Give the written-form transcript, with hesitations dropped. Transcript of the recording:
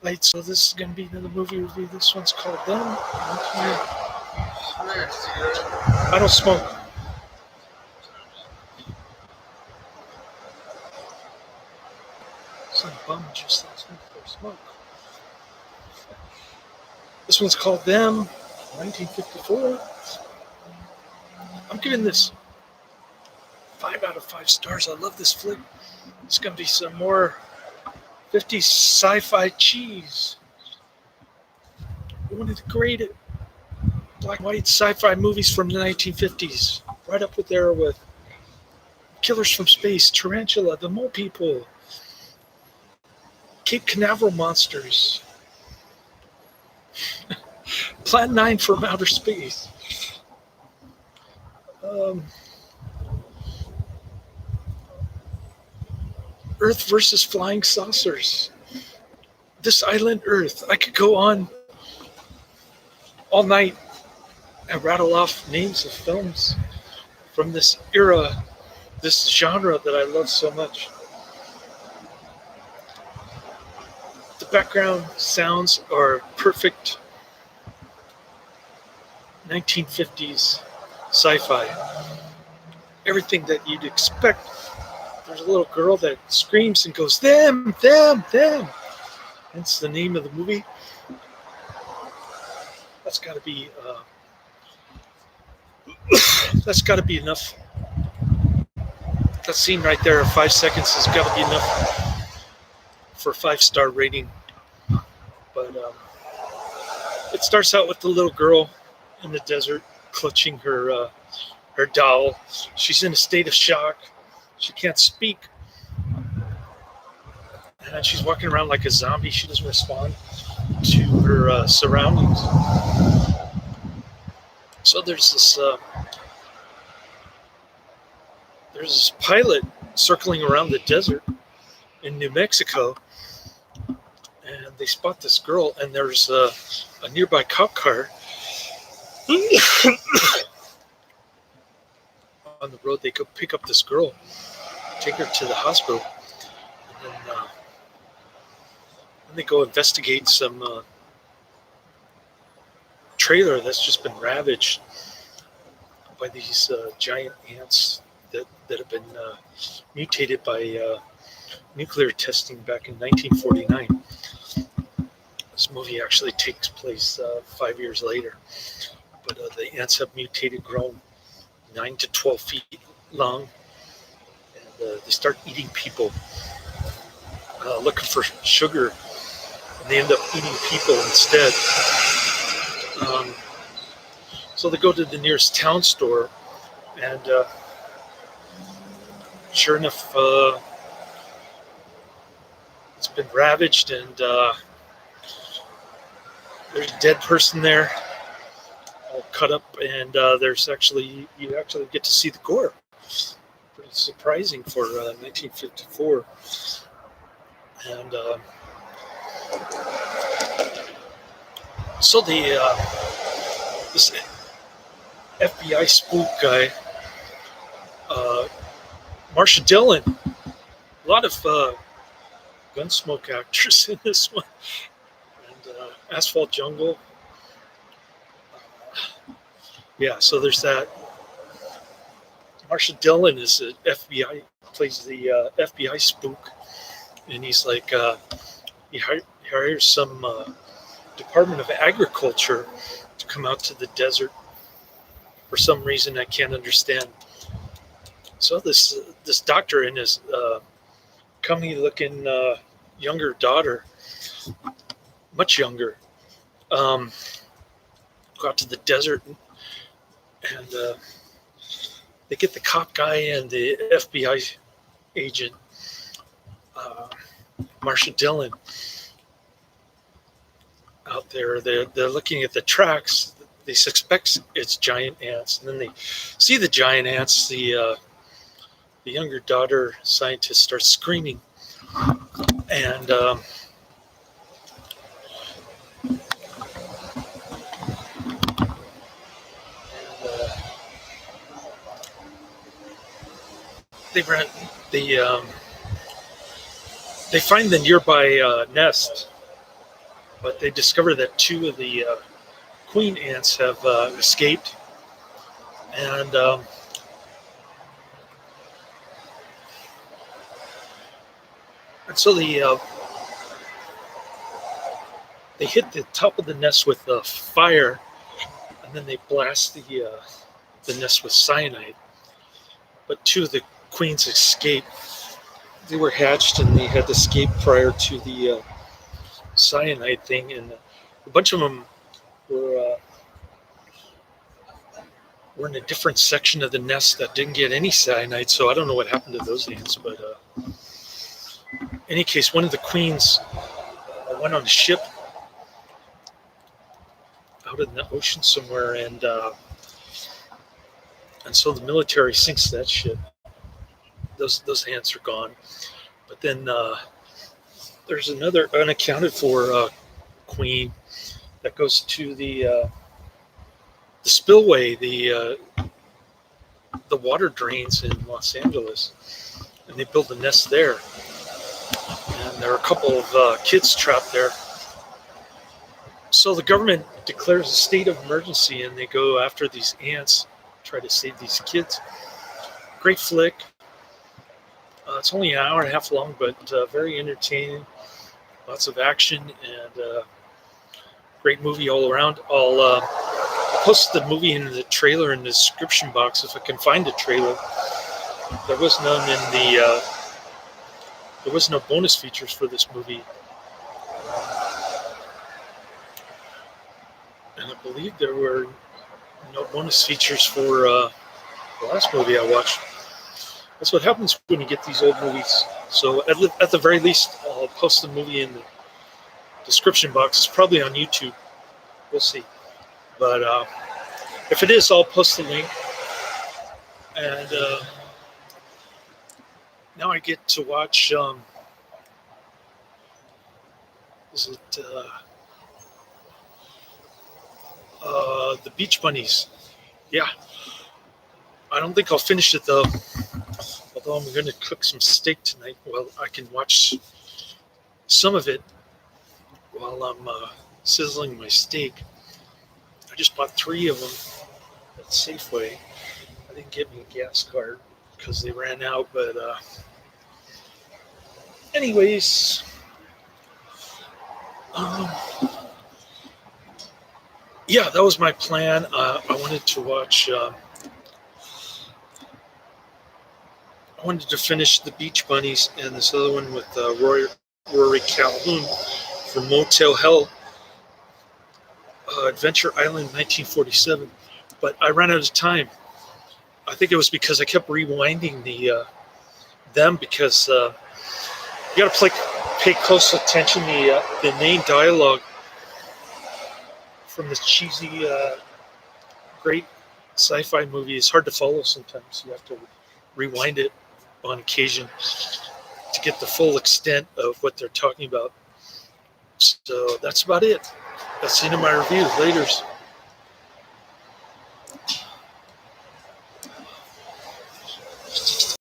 Right, so this is going to be another movie review. This one's called Them. I don't smoke. Some bum just asked me for smoke. This one's called Them, 1954. I'm giving this 5 out of 5 stars. I love this flick. It's going to be some more 50s sci-fi cheese. One of the great black and white sci-fi movies from the 1950s. Right up there with Killers from Space, Tarantula, The Mole People, Cape Canaveral Monsters, Plan 9 from Outer Space. Earth versus Flying Saucers. This Island Earth. I could go on all night and rattle off names of films from this era, this genre that I love so much. The background sounds are perfect 1950s sci-fi. Everything that you'd expect. There's a little girl that screams and goes, them, them, them. That's the name of the movie. That's got to be enough. That scene right there, 5 seconds, has got to be enough for a 5-star rating. But it starts out with the little girl in the desert clutching her doll. She's in a state of shock. She can't speak. And she's walking around like a zombie. She doesn't respond to her surroundings. So there's this pilot circling around the desert in New Mexico, and they spot this girl, and there's a nearby cop car. On the road, they go pick up this girl, take her to the hospital, and then they go investigate some trailer that's just been ravaged by these giant ants that have been mutated by nuclear testing back in 1949. This movie actually takes place 5 years later, but the ants have mutated, grown 9 to 12 feet long, and they start eating people, looking for sugar, and they end up eating people instead. So they go to the nearest town store, and sure enough, it's been ravaged, and there's a dead person there, all cut up, and you actually get to see the gore. Pretty surprising for 1954. And so this FBI spook guy, Marsha Dillon, a lot of Gunsmoke actors in this one, and Asphalt Jungle. Yeah, so there's that. Marsha Dillon is an FBI, plays the FBI spook, and he's like, he hires some Department of Agriculture to come out to the desert for some reason I can't understand. So this doctor and his comely-looking younger daughter, much younger, go out to the desert, and they get the cop guy and the FBI agent, Marsha Dillon, out there. They're looking at the tracks. They suspect it's giant ants, and then they see the giant ants. The younger daughter scientist starts screaming, and they find the nearby nest but they discover that two of the queen ants have escaped, and so they hit the top of the nest with fire, and then they blast the nest with cyanide. But two of the queens escaped. They were hatched and they had escaped prior to the cyanide thing, and a bunch of them were in a different section of the nest that didn't get any cyanide. So I don't know what happened to those ants, but in any case, one of the queens went on a ship out in the ocean somewhere, and so the military sinks that ship. Those ants are gone. But then there's another unaccounted for queen that goes to the spillway, the water drains in Los Angeles, and they build a nest there. And there are a couple of kids trapped there. So the government declares a state of emergency, and they go after these ants, try to save these kids. Great flick. It's only an hour and a half long, but very entertaining. Lots of action, and great movie all around. I'll post the movie in the trailer in the description box if I can find a trailer. There was none in the. There was no bonus features for this movie, and I believe there were no bonus features for the last movie I watched. That's what happens when you get these old movies. So at the very least, I'll post the movie in the description box. It's probably on YouTube. We'll see. But if it is, I'll post the link. And now I get to watch, is it The Beach Bunnies? Yeah. I don't think I'll finish it though. Although I'm going to cook some steak tonight. Well, I can watch some of it while I'm sizzling my steak. I just bought 3 of them at Safeway. I didn't get me a gas card because they ran out, but anyways, yeah, that was my plan. I wanted to watch. I wanted to finish The Beach Bunnies and this other one with Rory Calhoun from Motel Hell, Adventure Island, 1947. But I ran out of time. I think it was because I kept rewinding them because you got to pay close attention. The main dialogue from this cheesy, great sci-fi movie is hard to follow sometimes. You have to rewind it on occasion to get the full extent of what they're talking about. So that's about it. That's the end of my review. Laters.